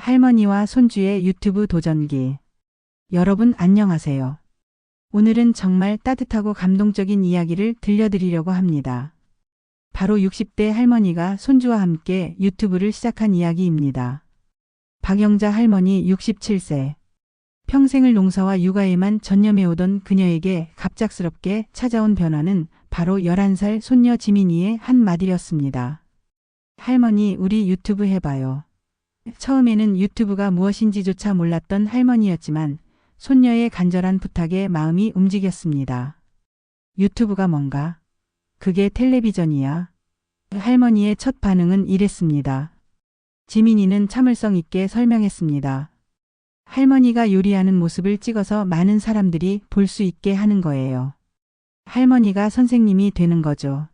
할머니와 손주의 유튜브 도전기. 여러분 안녕하세요. 오늘은 정말 따뜻하고 감동적인 이야기를 들려드리려고 합니다. 바로 60대 할머니가 손주와 함께 유튜브를 시작한 이야기입니다. 박영자 할머니 67세. 평생을 농사와 육아에만 전념해오던 그녀에게 갑작스럽게 찾아온 변화는 바로 11살 손녀 지민이의 한마디였습니다. 할머니, 우리 유튜브 해봐요. 처음에는 유튜브가 무엇인지조차 몰랐던 할머니였지만 손녀의 간절한 부탁에 마음이 움직였습니다. 유튜브가 뭔가? 그게 텔레비전이야. 할머니의 첫 반응은 이랬습니다. 지민이는 참을성 있게 설명했습니다. 할머니가 요리하는 모습을 찍어서 많은 사람들이 볼 수 있게 하는 거예요. 할머니가 선생님이 되는 거죠.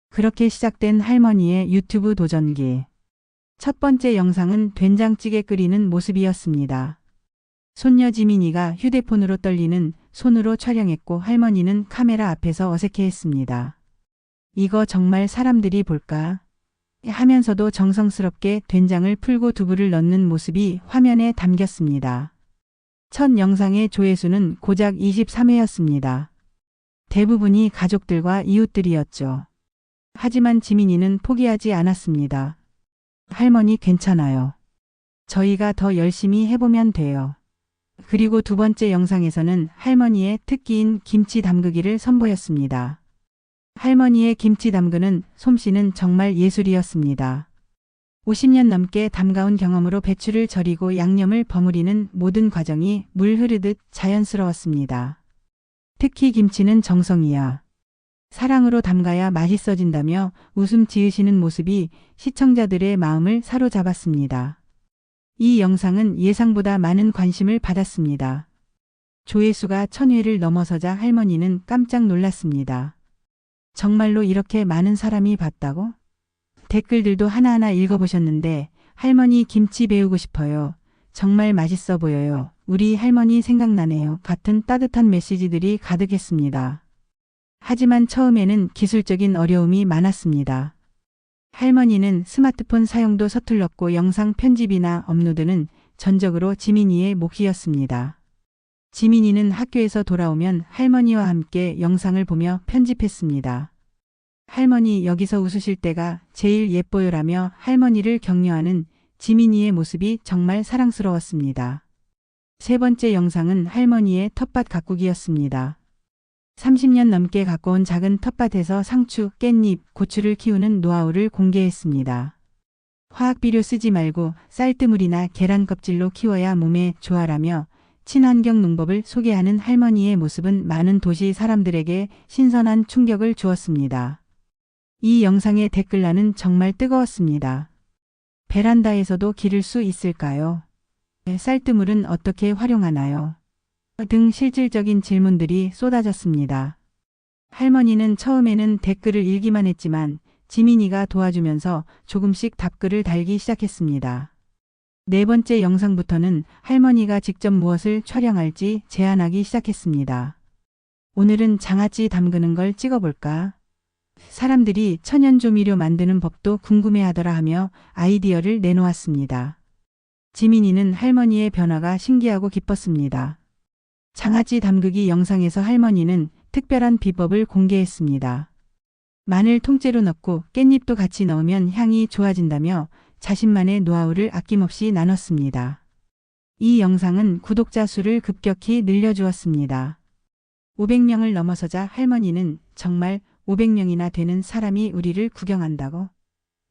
그렇게 시작된 할머니의 유튜브 도전기. 첫 번째 영상은 된장찌개 끓이는 모습이었습니다. 손녀 지민이가 휴대폰으로 떨리는 손으로 촬영했고 할머니는 카메라 앞에서 어색해했습니다. 이거 정말 사람들이 볼까? 하면서도 정성스럽게 된장을 풀고 두부를 넣는 모습이 화면에 담겼습니다. 첫 영상의 조회수는 고작 23회였습니다. 대부분이 가족들과 이웃들이었죠. 하지만 지민이는 포기하지 않았습니다. 할머니 괜찮아요. 저희가 더 열심히 해보면 돼요. 그리고 두 번째 영상에서는 할머니의 특기인 김치 담그기를 선보였습니다. 할머니의 김치 담그는 솜씨는 정말 예술이었습니다. 50년 넘게 담가온 경험으로 배추를 절이고 양념을 버무리는 모든 과정이 물 흐르듯 자연스러웠습니다. 특히 김치는 정성이야. 사랑으로 담가야 맛있어진다며 웃음 지으시는 모습이 시청자들의 마음을 사로잡았습니다. 이 영상은 예상보다 많은 관심을 받았습니다. 조회수가 1000회를 넘어서자 할머니는 깜짝 놀랐습니다. 정말로 이렇게 많은 사람이 봤다고? 댓글들도 하나하나 읽어보셨는데 할머니 김치 배우고 싶어요. 정말 맛있어 보여요. 우리 할머니 생각나네요. 같은 따뜻한 메시지들이 가득했습니다. 하지만 처음에는 기술적인 어려움이 많았습니다. 할머니는 스마트폰 사용도 서툴렀고 영상 편집이나 업로드는 전적으로 지민이의 몫이었습니다. 지민이는 학교에서 돌아오면 할머니와 함께 영상을 보며 편집했습니다. 할머니 여기서 웃으실 때가 제일 예뻐요라며 할머니를 격려하는 지민이의 모습이 정말 사랑스러웠습니다. 세 번째 영상은 할머니의 텃밭 가꾸기였습니다. 30년 넘게 가꿔온 작은 텃밭에서 상추, 깻잎, 고추를 키우는 노하우를 공개했습니다. 화학비료 쓰지 말고 쌀뜨물이나 계란 껍질로 키워야 몸에 좋아라며 친환경 농법을 소개하는 할머니의 모습은 많은 도시 사람들에게 신선한 충격을 주었습니다. 이 영상의 댓글란은 정말 뜨거웠습니다. 베란다에서도 기를 수 있을까요? 쌀뜨물은 어떻게 활용하나요? 등 실질적인 질문들이 쏟아졌습니다. 할머니는 처음에는 댓글을 읽기만 했지만 지민이가 도와주면서 조금씩 답글을 달기 시작했습니다. 네 번째 영상부터는 할머니가 직접 무엇을 촬영할지 제안하기 시작했습니다. 오늘은 장아찌 담그는 걸 찍어볼까? 사람들이 천연조미료 만드는 법도 궁금해하더라 하며 아이디어를 내놓았습니다. 지민이는 할머니의 변화가 신기하고 기뻤습니다. 장아찌 담그기 영상에서 할머니는 특별한 비법을 공개했습니다. 마늘 통째로 넣고 깻잎도 같이 넣으면 향이 좋아진다며 자신만의 노하우를 아낌없이 나눴습니다. 이 영상은 구독자 수를 급격히 늘려주었습니다. 500명을 넘어서자 할머니는 정말 500명이나 되는 사람이 우리를 구경한다고?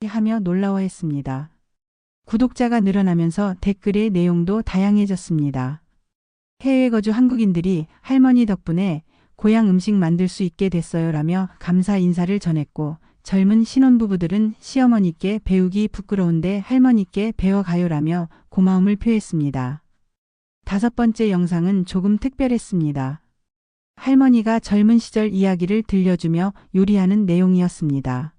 하며 놀라워했습니다. 구독자가 늘어나면서 댓글의 내용도 다양해졌습니다. 해외 거주 한국인들이 할머니 덕분에 고향 음식 만들 수 있게 됐어요 라며 감사 인사를 전했고 젊은 신혼부부들은 시어머니께 배우기 부끄러운데 할머니께 배워가요 라며 고마움을 표했습니다. 다섯 번째 영상은 조금 특별했습니다. 할머니가 젊은 시절 이야기를 들려주며 요리하는 내용이었습니다.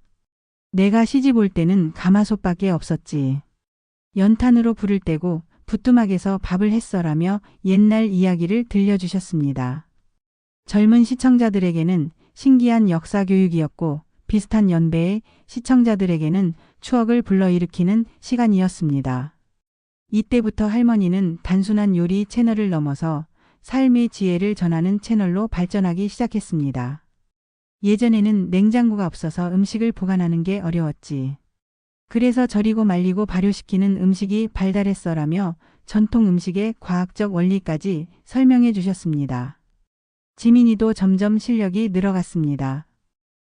내가 시집 올 때는 가마솥밖에 없었지. 연탄으로 불을 떼고 부뚜막에서 밥을 했어라며 옛날 이야기를 들려주셨습니다. 젊은 시청자들에게는 신기한 역사 교육이었고 비슷한 연배의 시청자들에게는 추억을 불러일으키는 시간이었습니다. 이때부터 할머니는 단순한 요리 채널을 넘어서 삶의 지혜를 전하는 채널로 발전하기 시작했습니다. 예전에는 냉장고가 없어서 음식을 보관하는 게 어려웠지. 그래서 절이고 말리고 발효시키는 음식이 발달했어라며 전통 음식의 과학적 원리까지 설명해 주셨습니다. 지민이도 점점 실력이 늘어갔습니다.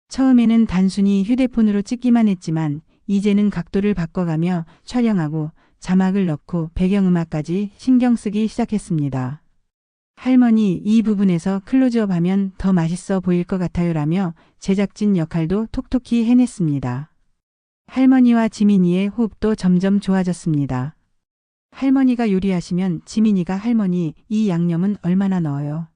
처음에는 단순히 휴대폰으로 찍기만 했지만 이제는 각도를 바꿔가며 촬영하고 자막을 넣고 배경음악까지 신경 쓰기 시작했습니다. 할머니, 이 부분에서 클로즈업 하면 더 맛있어 보일 것 같아요 라며 제작진 역할도 톡톡히 해냈습니다. 할머니와 지민이의 호흡도 점점 좋아졌습니다. 할머니가 요리하시면 지민이가 할머니, 이 양념은 얼마나 넣어요?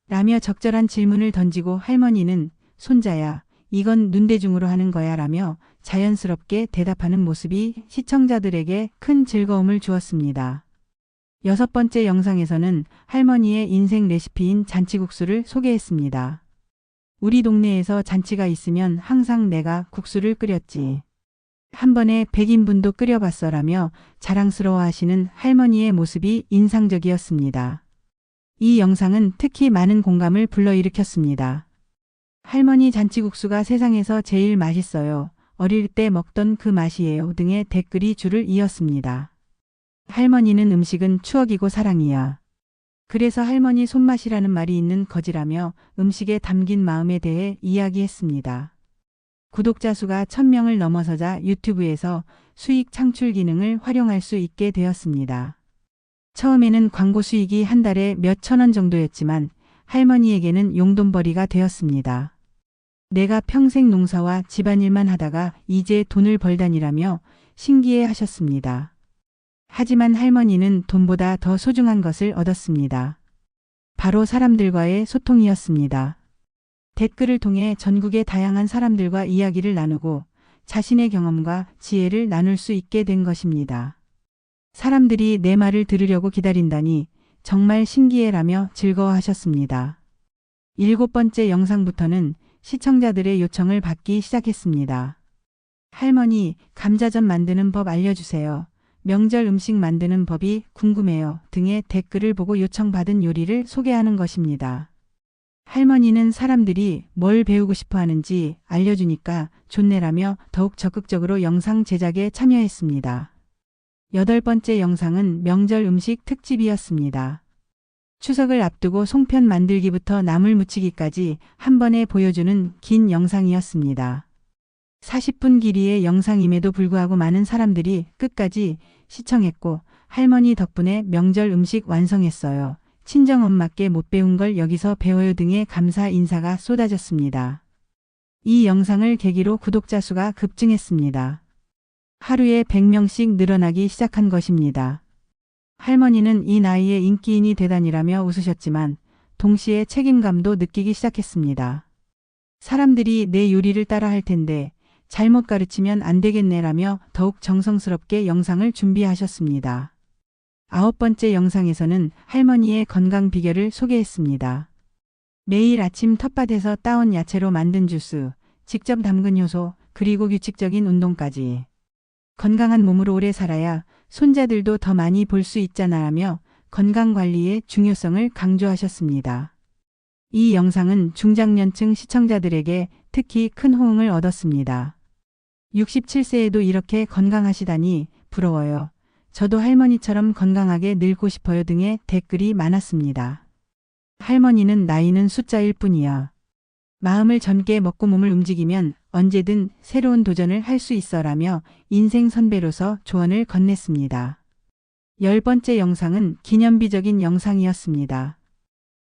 라며 적절한 질문을 던지고 할머니는 손자야, 이건 눈대중으로 하는 거야 라며 자연스럽게 대답하는 모습이 시청자들에게 큰 즐거움을 주었습니다. 6번째 영상에서는 할머니의 인생 레시피인 잔치국수를 소개했습니다. 우리 동네에서 잔치가 있으면 항상 내가 국수를 끓였지. 한 번에 100인분도 끓여봤어라며 자랑스러워 하시는 할머니의 모습이 인상적이었습니다. 이 영상은 특히 많은 공감을 불러일으켰습니다. 할머니 잔치국수가 세상에서 제일 맛있어요. 어릴 때 먹던 그 맛이에요 등의 댓글이 줄을 이었습니다. 할머니는 음식은 추억이고 사랑이야. 그래서 할머니 손맛이라는 말이 있는 거지라며 음식에 담긴 마음에 대해 이야기했습니다. 구독자 수가 1000명을 넘어서자 유튜브에서 수익 창출 기능을 활용할 수 있게 되었습니다. 처음에는 광고 수익이 한 달에 몇천 원 정도였지만 할머니에게는 용돈벌이가 되었습니다. 내가 평생 농사와 집안일만 하다가 이제 돈을 벌다니라며 신기해 하셨습니다. 하지만 할머니는 돈보다 더 소중한 것을 얻었습니다. 바로 사람들과의 소통이었습니다. 댓글을 통해 전국의 다양한 사람들과 이야기를 나누고 자신의 경험과 지혜를 나눌 수 있게 된 것입니다. 사람들이 내 말을 들으려고 기다린다니 정말 신기해라며 즐거워하셨습니다. 7번째 영상부터는 시청자들의 요청을 받기 시작했습니다. 할머니, 감자전 만드는 법 알려주세요. 명절 음식 만드는 법이 궁금해요 등의 댓글을 보고 요청받은 요리를 소개하는 것입니다. 할머니는 사람들이 뭘 배우고 싶어 하는지 알려주니까 좋네라며 더욱 적극적으로 영상 제작에 참여했습니다. 8번째 영상은 명절 음식 특집이었습니다. 추석을 앞두고 송편 만들기부터 나물 무치기까지 한 번에 보여주는 긴 영상이었습니다. 40분 길이의 영상임에도 불구하고 많은 사람들이 끝까지 시청했고 할머니 덕분에 명절 음식 완성했어요. 친정엄마께 못 배운 걸 여기서 배워요 등의 감사 인사가 쏟아졌습니다. 이 영상을 계기로 구독자 수가 급증했습니다. 하루에 100명씩 늘어나기 시작한 것입니다. 할머니는 이 나이에 인기인이 되다니라며 웃으셨지만 동시에 책임감도 느끼기 시작했습니다. 사람들이 내 요리를 따라 할 텐데 잘못 가르치면 안 되겠네라며 더욱 정성스럽게 영상을 준비하셨습니다. 9번째 영상에서는 할머니의 건강 비결을 소개했습니다. 매일 아침 텃밭에서 따온 야채로 만든 주스, 직접 담근 효소, 그리고 규칙적인 운동까지. 건강한 몸으로 오래 살아야 손자들도 더 많이 볼 수 있잖아라며 건강관리의 중요성을 강조하셨습니다. 이 영상은 중장년층 시청자들에게 특히 큰 호응을 얻었습니다. 67세에도 이렇게 건강하시다니 부러워요. 저도 할머니처럼 건강하게 늙고 싶어요 등의 댓글이 많았습니다. 할머니는 나이는 숫자일 뿐이야. 마음을 젊게 먹고 몸을 움직이면 언제든 새로운 도전을 할 수 있어라며 인생 선배로서 조언을 건넸습니다. 10번째 영상은 기념비적인 영상이었습니다.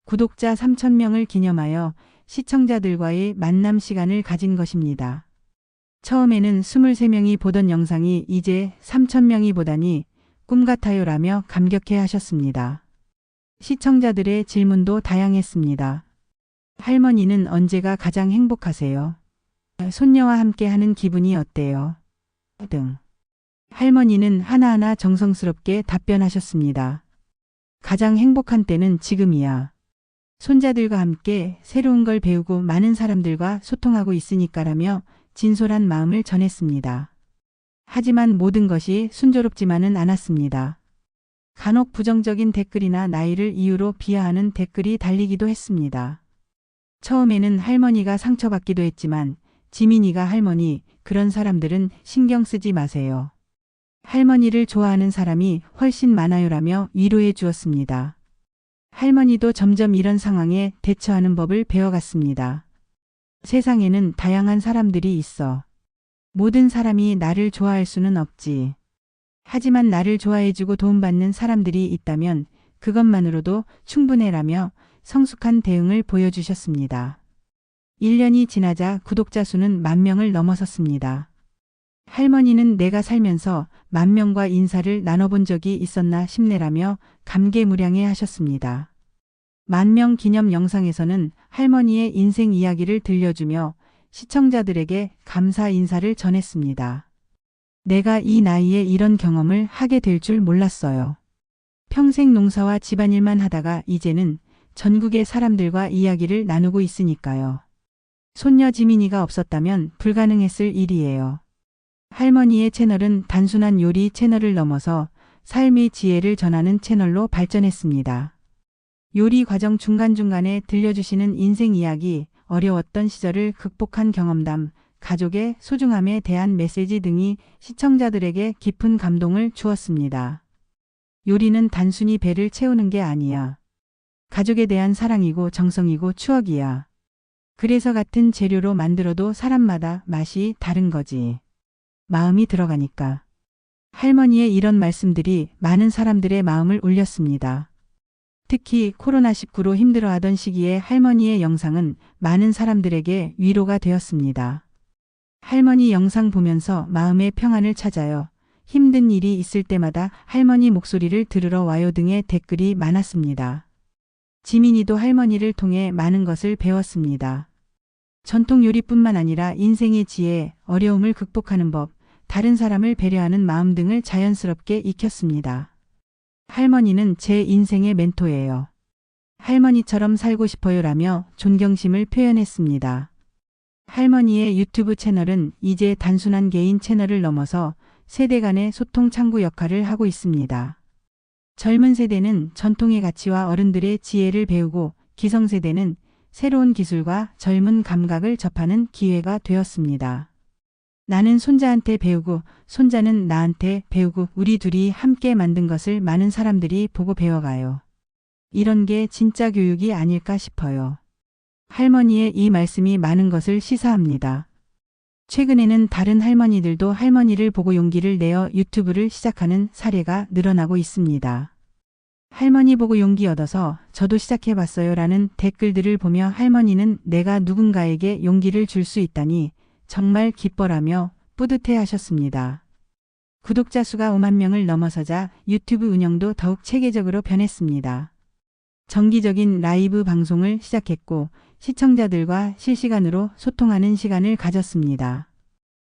구독자 3000명을 기념하여 시청자들과의 만남 시간을 가진 것입니다. 처음에는 23명이 보던 영상이 이제 3000명이 보다니 꿈같아요라며 감격해 하셨습니다. 시청자들의 질문도 다양했습니다. 할머니는 언제가 가장 행복하세요? 손녀와 함께 하는 기분이 어때요? 등. 할머니는 하나하나 정성스럽게 답변하셨습니다. 가장 행복한 때는 지금이야. 손자들과 함께 새로운 걸 배우고 많은 사람들과 소통하고 있으니까라며 진솔한 마음을 전했습니다. 하지만 모든 것이 순조롭지만은 않았습니다. 간혹 부정적인 댓글이나 나이를 이유로 비하하는 댓글이 달리기도 했습니다. 처음에는 할머니가 상처받기도 했지만 지민이가 할머니, 그런 사람들은 신경 쓰지 마세요. 할머니를 좋아하는 사람이 훨씬 많아요라며 위로해 주었습니다. 할머니도 점점 이런 상황에 대처하는 법을 배워갔습니다. 세상에는 다양한 사람들이 있어. 모든 사람이 나를 좋아할 수는 없지. 하지만 나를 좋아해주고 도움받는 사람들이 있다면 그것만으로도 충분해라며 성숙한 대응을 보여주셨습니다. 1년이 지나자 구독자 수는 10,000명을 넘어섰습니다. 할머니는 내가 살면서 10,000명과 인사를 나눠본 적이 있었나 싶네라며 감개무량해 하셨습니다. 10,000명 기념 영상에서는 할머니의 인생 이야기를 들려주며 시청자들에게 감사 인사를 전했습니다. 내가 이 나이에 이런 경험을 하게 될 줄 몰랐어요. 평생 농사와 집안일만 하다가 이제는 전국의 사람들과 이야기를 나누고 있으니까요. 손녀 지민이가 없었다면 불가능했을 일이에요. 할머니의 채널은 단순한 요리 채널을 넘어서 삶의 지혜를 전하는 채널로 발전했습니다. 요리 과정 중간중간에 들려주시는 인생 이야기, 어려웠던 시절을 극복한 경험담, 가족의 소중함에 대한 메시지 등이 시청자들에게 깊은 감동을 주었습니다. 요리는 단순히 배를 채우는 게 아니야. 가족에 대한 사랑이고 정성이고 추억이야. 그래서 같은 재료로 만들어도 사람마다 맛이 다른 거지. 마음이 들어가니까. 할머니의 이런 말씀들이 많은 사람들의 마음을 울렸습니다. 특히 코로나19로 힘들어하던 시기에 할머니의 영상은 많은 사람들에게 위로가 되었습니다. 할머니 영상 보면서 마음의 평안을 찾아요. 힘든 일이 있을 때마다 할머니 목소리를 들으러 와요 등의 댓글이 많았습니다. 지민이도 할머니를 통해 많은 것을 배웠습니다. 전통 요리뿐만 아니라 인생의 지혜, 어려움을 극복하는 법, 다른 사람을 배려하는 마음 등을 자연스럽게 익혔습니다. 할머니는 제 인생의 멘토예요. 할머니처럼 살고 싶어요라며 존경심을 표현했습니다. 할머니의 유튜브 채널은 이제 단순한 개인 채널을 넘어서 세대 간의 소통 창구 역할을 하고 있습니다. 젊은 세대는 전통의 가치와 어른들의 지혜를 배우고 기성세대는 새로운 기술과 젊은 감각을 접하는 기회가 되었습니다. 나는 손자한테 배우고 손자는 나한테 배우고 우리 둘이 함께 만든 것을 많은 사람들이 보고 배워가요. 이런 게 진짜 교육이 아닐까 싶어요. 할머니의 이 말씀이 많은 것을 시사합니다. 최근에는 다른 할머니들도 할머니를 보고 용기를 내어 유튜브를 시작하는 사례가 늘어나고 있습니다. 할머니 보고 용기 얻어서 저도 시작해봤어요 라는 댓글들을 보며 할머니는 내가 누군가에게 용기를 줄 수 있다니 정말 기뻐라며 뿌듯해 하셨습니다. 구독자 수가 50,000명을 넘어서자 유튜브 운영도 더욱 체계적으로 변했습니다. 정기적인 라이브 방송을 시작했고 시청자들과 실시간으로 소통하는 시간을 가졌습니다.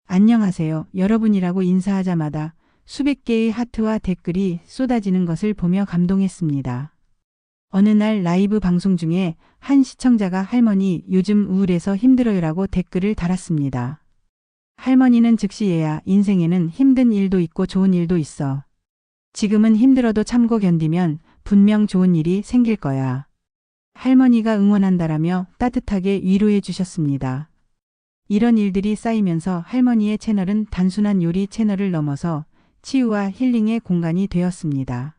안녕하세요, 여러분이라고 인사하자마자 수백 개의 하트와 댓글이 쏟아지는 것을 보며 감동했습니다. 어느 날 라이브 방송 중에 한 시청자가 할머니 요즘 우울해서 힘들어요라고 댓글을 달았습니다. 할머니는 즉시 얘야, 인생에는 힘든 일도 있고 좋은 일도 있어. 지금은 힘들어도 참고 견디면 분명 좋은 일이 생길 거야. 할머니가 응원한다라며 따뜻하게 위로해 주셨습니다. 이런 일들이 쌓이면서 할머니의 채널은 단순한 요리 채널을 넘어서 치유와 힐링의 공간이 되었습니다.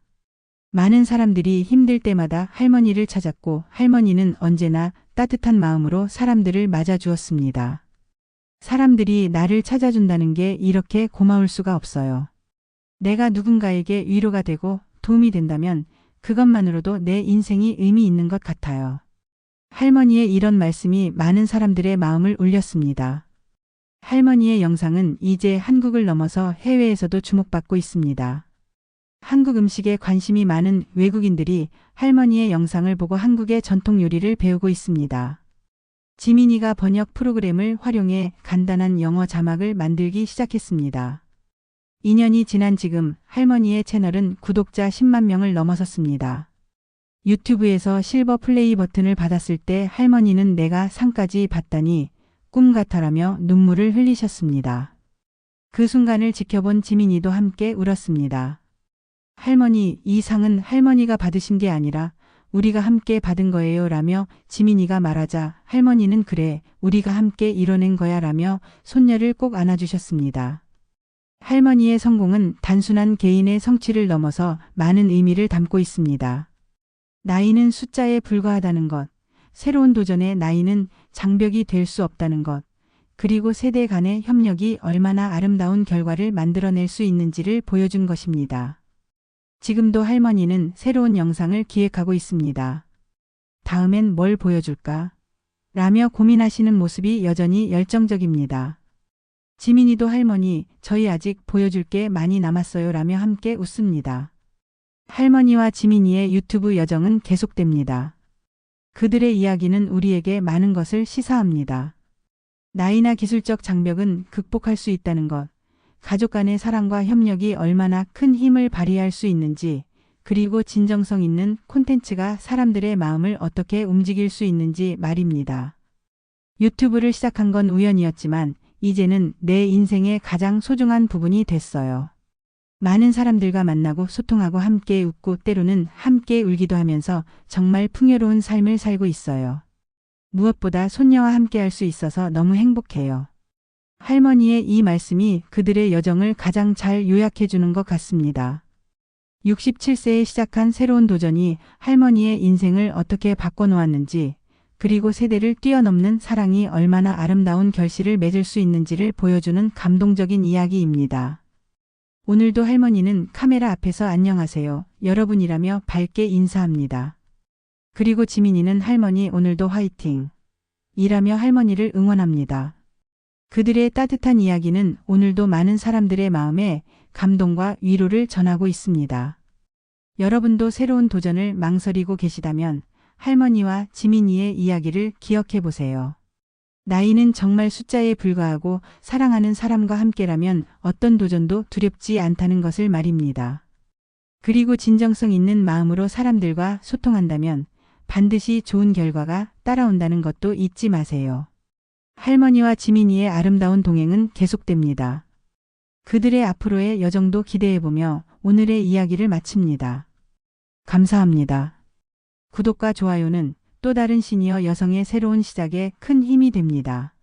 많은 사람들이 힘들 때마다 할머니를 찾았고 할머니는 언제나 따뜻한 마음으로 사람들을 맞아주었습니다. 사람들이 나를 찾아준다는 게 이렇게 고마울 수가 없어요. 내가 누군가에게 위로가 되고 도움이 된다면 그것만으로도 내 인생이 의미 있는 것 같아요. 할머니의 이런 말씀이 많은 사람들의 마음을 울렸습니다. 할머니의 영상은 이제 한국을 넘어서 해외에서도 주목받고 있습니다. 한국 음식에 관심이 많은 외국인들이 할머니의 영상을 보고 한국의 전통 요리를 배우고 있습니다. 지민이가 번역 프로그램을 활용해 간단한 영어 자막을 만들기 시작했습니다. 2년이 지난 지금 할머니의 채널은 구독자 10만 명을 넘어섰습니다. 유튜브에서 실버 플레이 버튼을 받았을 때 할머니는 내가 상까지 받다니 꿈 같아라며 눈물을 흘리셨습니다. 그 순간을 지켜본 지민이도 함께 울었습니다. 할머니, 이 상은 할머니가 받으신 게 아니라 우리가 함께 받은 거예요 라며 지민이가 말하자 할머니는 그래, 우리가 함께 이뤄낸 거야 라며 손녀를 꼭 안아주셨습니다. 할머니의 성공은 단순한 개인의 성취를 넘어서 많은 의미를 담고 있습니다. 나이는 숫자에 불과하다는 것, 새로운 도전의 나이는 장벽이 될 수 없다는 것, 그리고 세대 간의 협력이 얼마나 아름다운 결과를 만들어낼 수 있는지를 보여준 것입니다. 지금도 할머니는 새로운 영상을 기획하고 있습니다. 다음엔 뭘 보여줄까? 라며 고민하시는 모습이 여전히 열정적입니다. 지민이도 할머니, 저희 아직 보여줄 게 많이 남았어요 라며 함께 웃습니다. 할머니와 지민이의 유튜브 여정은 계속됩니다. 그들의 이야기는 우리에게 많은 것을 시사합니다. 나이나 기술적 장벽은 극복할 수 있다는 것, 가족 간의 사랑과 협력이 얼마나 큰 힘을 발휘할 수 있는지, 그리고 진정성 있는 콘텐츠가 사람들의 마음을 어떻게 움직일 수 있는지 말입니다. 유튜브를 시작한 건 우연이었지만 이제는 내 인생의 가장 소중한 부분이 됐어요. 많은 사람들과 만나고 소통하고 함께 웃고 때로는 함께 울기도 하면서 정말 풍요로운 삶을 살고 있어요. 무엇보다 손녀와 함께 할 수 있어서 너무 행복해요. 할머니의 이 말씀이 그들의 여정을 가장 잘 요약해 주는 것 같습니다. 67세에 시작한 새로운 도전이 할머니의 인생을 어떻게 바꿔놓았는지, 그리고 세대를 뛰어넘는 사랑이 얼마나 아름다운 결실을 맺을 수 있는지를 보여주는 감동적인 이야기입니다. 오늘도 할머니는 카메라 앞에서 안녕하세요, 여러분이라며 밝게 인사합니다. 그리고 지민이는 할머니 오늘도 화이팅! 이라며 할머니를 응원합니다. 그들의 따뜻한 이야기는 오늘도 많은 사람들의 마음에 감동과 위로를 전하고 있습니다. 여러분도 새로운 도전을 망설이고 계시다면 할머니와 지민이의 이야기를 기억해 보세요. 나이는 정말 숫자에 불과하고 사랑하는 사람과 함께라면 어떤 도전도 두렵지 않다는 것을 말입니다. 그리고 진정성 있는 마음으로 사람들과 소통한다면 반드시 좋은 결과가 따라온다는 것도 잊지 마세요. 할머니와 지민이의 아름다운 동행은 계속됩니다. 그들의 앞으로의 여정도 기대해보며 오늘의 이야기를 마칩니다. 감사합니다. 구독과 좋아요는 또 다른 시니어 여성의 새로운 시작에 큰 힘이 됩니다.